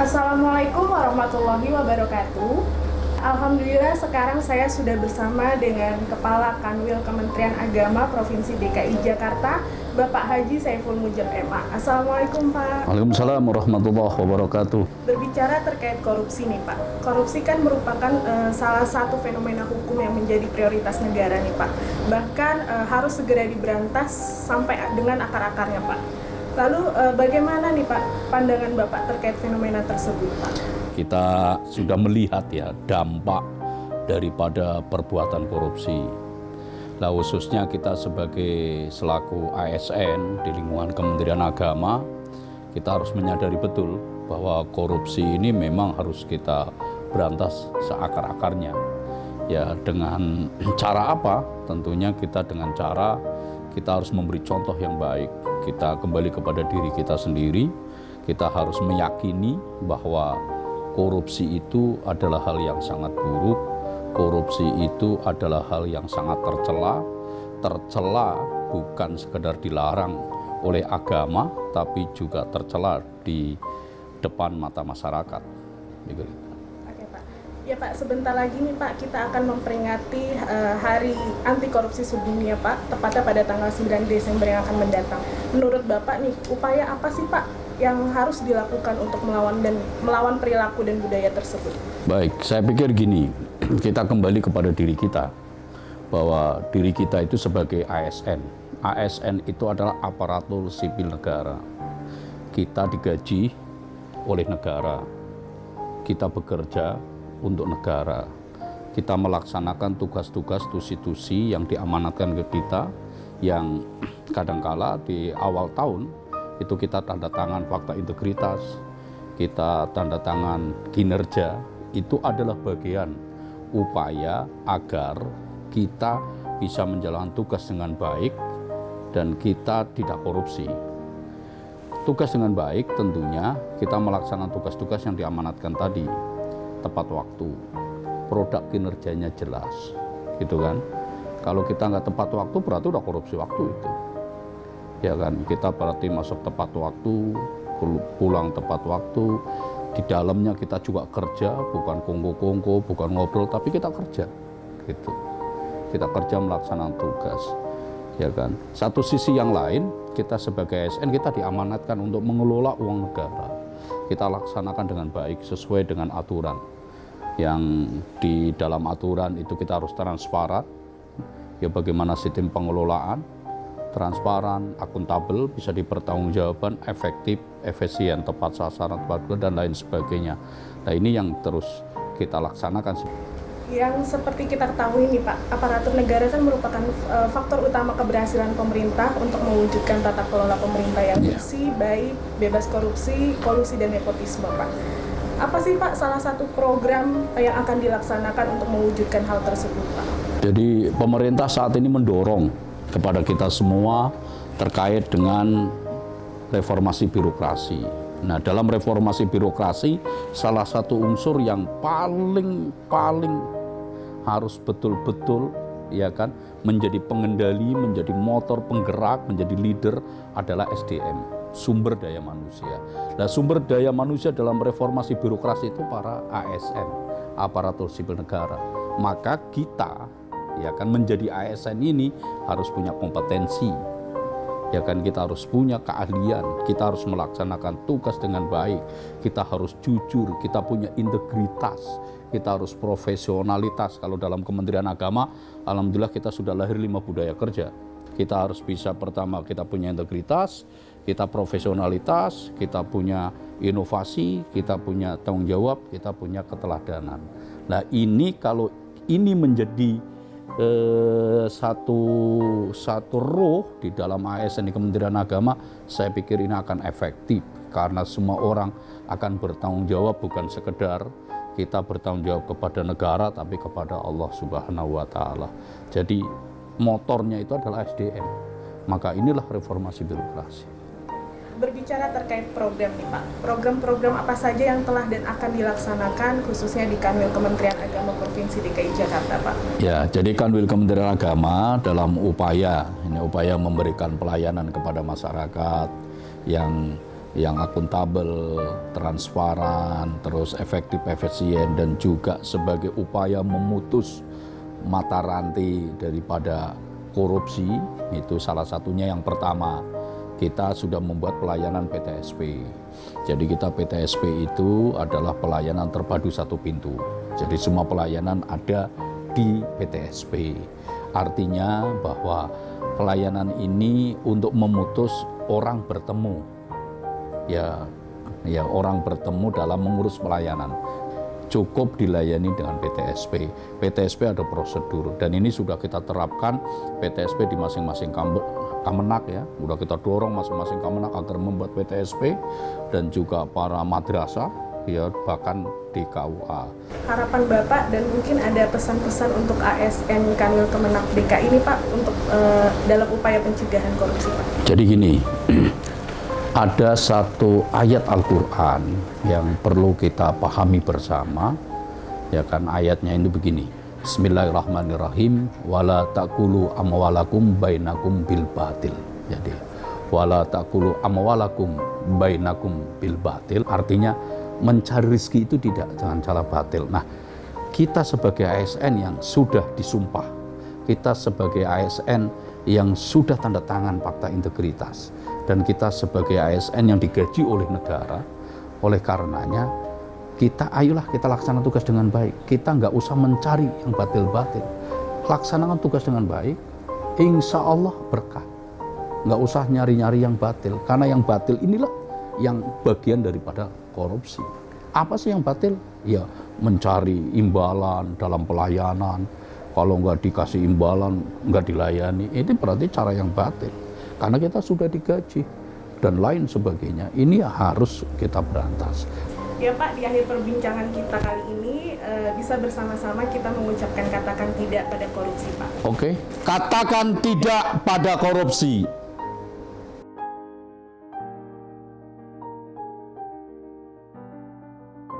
Assalamualaikum warahmatullahi wabarakatuh. Alhamdulillah sekarang saya sudah bersama dengan Kepala Kanwil Kementerian Agama Provinsi DKI Jakarta, Bapak Haji Saiful Mujab MA. Assalamualaikum Pak. Waalaikumsalam warahmatullahi wabarakatuh. Berbicara terkait korupsi nih Pak. Korupsi kan merupakan salah satu fenomena hukum yang menjadi prioritas negara nih Pak. Bahkan harus segera diberantas sampai dengan akar-akarnya Pak. Lalu bagaimana nih Pak pandangan Bapak terkait fenomena tersebut Pak? Kita sudah melihat ya dampak daripada perbuatan korupsi. Nah, khususnya kita sebagai selaku ASN di lingkungan Kementerian Agama, kita harus menyadari betul bahwa korupsi ini memang harus kita berantas seakar-akarnya. Ya, dengan cara apa? Tentunya kita dengan cara kita harus memberi contoh yang baik. Kita kembali kepada diri kita sendiri. Kita harus meyakini bahwa korupsi itu adalah hal yang sangat buruk. Korupsi itu adalah hal yang sangat tercela. Tercela bukan sekedar dilarang oleh agama, tapi juga tercela di depan mata masyarakat. Oke Pak. Ya Pak, sebentar lagi nih Pak, kita akan memperingati Hari Anti Korupsi Sedunia Pak, tepatnya pada tanggal 9 Desember yang akan mendatang. Menurut Bapak nih, upaya apa sih Pak yang harus dilakukan untuk melawan perilaku dan budaya tersebut? Baik, saya pikir gini, kita kembali kepada diri kita, bahwa diri kita itu sebagai ASN. ASN itu adalah aparatur sipil negara. Kita digaji oleh negara, kita bekerja untuk negara, kita melaksanakan tugas-tugas tusi-tusi yang diamanatkan ke kita, yang kadangkala di awal tahun itu kita tanda tangan fakta integritas, kita tanda tangan kinerja. Itu adalah bagian upaya agar kita bisa menjalankan tugas dengan baik dan kita tidak korupsi. Tugas dengan baik tentunya kita melaksanakan tugas-tugas yang diamanatkan tadi, tepat waktu, produk kinerjanya jelas, gitu kan. Kalau kita nggak tepat waktu berarti udah korupsi waktu itu. Ya kan, kita berarti masuk tepat waktu, pulang tepat waktu, di dalamnya kita juga kerja, bukan kongko-kongko, bukan ngobrol, tapi kita kerja, gitu. Kita kerja melaksanakan tugas, ya kan. Satu sisi yang lain, kita sebagai ASN kita diamanatkan untuk mengelola uang negara. Kita laksanakan dengan baik sesuai dengan aturan. Yang di dalam aturan itu kita harus transparan, ya bagaimana sistem pengelolaan, transparan, akuntabel, bisa dipertanggungjawabkan, efektif, efisien, tepat sasaran, tepat waktu, dan lain sebagainya. Nah, ini yang terus kita laksanakan. Yang seperti kita ketahui nih Pak, aparatur negara kan merupakan faktor utama keberhasilan pemerintah untuk mewujudkan tata kelola pemerintah yang bersih, baik, bebas korupsi, kolusi, dan nepotisme Pak. Apa sih Pak salah satu program yang akan dilaksanakan untuk mewujudkan hal tersebut Pak? Jadi pemerintah saat ini mendorong kepada kita semua terkait dengan reformasi birokrasi. Nah, dalam reformasi birokrasi, salah satu unsur yang paling harus betul-betul, ya kan, menjadi pengendali, menjadi motor penggerak, menjadi leader adalah SDM, sumber daya manusia. Nah, sumber daya manusia dalam reformasi birokrasi itu para ASN, aparatur sipil negara. Maka kita, ya kan, menjadi ASN ini harus punya kompetensi, ya kan, kita harus punya keahlian, kita harus melaksanakan tugas dengan baik, kita harus jujur, kita punya integritas, kita harus profesionalitas. Kalau dalam Kementerian Agama, alhamdulillah kita sudah lahir 5 budaya kerja. Kita harus bisa, pertama kita punya integritas, kita profesionalitas, kita punya inovasi, kita punya tanggung jawab, kita punya keteladanan. Nah, ini kalau ini menjadi satu roh di dalam ASN di Kementerian Agama, saya pikir ini akan efektif karena semua orang akan bertanggung jawab, bukan sekedar kita bertanggung jawab kepada negara tapi kepada Allah Subhanahu wa Ta'ala. Jadi motornya itu adalah SDM. Maka inilah reformasi birokrasi. Berbicara terkait program nih Pak, program-program apa saja yang telah dan akan dilaksanakan khususnya di Kanwil Kementerian Agama Provinsi DKI Jakarta Pak? Ya, jadi Kanwil Kementerian Agama dalam upaya memberikan pelayanan kepada masyarakat yang yang akuntabel, transparan, terus efektif, efisien, dan juga sebagai upaya memutus mata rantai daripada korupsi. Itu salah satunya yang pertama, kita sudah membuat pelayanan PTSP. Jadi kita PTSP itu adalah pelayanan terpadu satu pintu. Jadi semua pelayanan ada di PTSP. Artinya bahwa pelayanan ini untuk memutus orang bertemu. Ya orang bertemu dalam mengurus pelayanan. Cukup dilayani dengan PTSP. PTSP ada prosedur dan ini sudah kita terapkan PTSP di masing-masing Kemenak ya. Sudah kita dorong masing-masing Kemenak agar membuat PTSP dan juga para madrasah ya, bahkan di KUA. Harapan Bapak dan mungkin ada pesan-pesan untuk ASN Kanwil Kemenak DKI ini Pak untuk dalam upaya pencegahan korupsi Pak. Jadi gini, ada satu ayat Al-Quran yang perlu kita pahami bersama, ya kan, ayatnya itu begini, Bismillahirrahmanirrahim, wala ta'kulu amwalakum bainakum bil batil. Jadi wala ta'kulu amwalakum bainakum bil batil, artinya mencari rezeki itu jangan cara batil. Nah, kita sebagai ASN yang sudah disumpah, kita sebagai ASN yang sudah tanda tangan fakta integritas, dan kita sebagai ASN yang digaji oleh negara, oleh karenanya ayolah kita laksanakan tugas dengan baik. Kita nggak usah mencari yang batil-batil, laksanakan tugas dengan baik, insya Allah berkah. Nggak usah nyari-nyari yang batil, karena yang batil inilah yang bagian daripada korupsi. Apa sih yang batil? Ya mencari imbalan dalam pelayanan. Kalau nggak dikasih imbalan, nggak dilayani, itu berarti cara yang batil. Karena kita sudah digaji dan lain sebagainya. Ini harus kita berantas. Ya Pak, di akhir perbincangan kita kali ini bisa bersama-sama kita mengucapkan katakan tidak pada korupsi Pak. Oke, katakan tidak pada korupsi.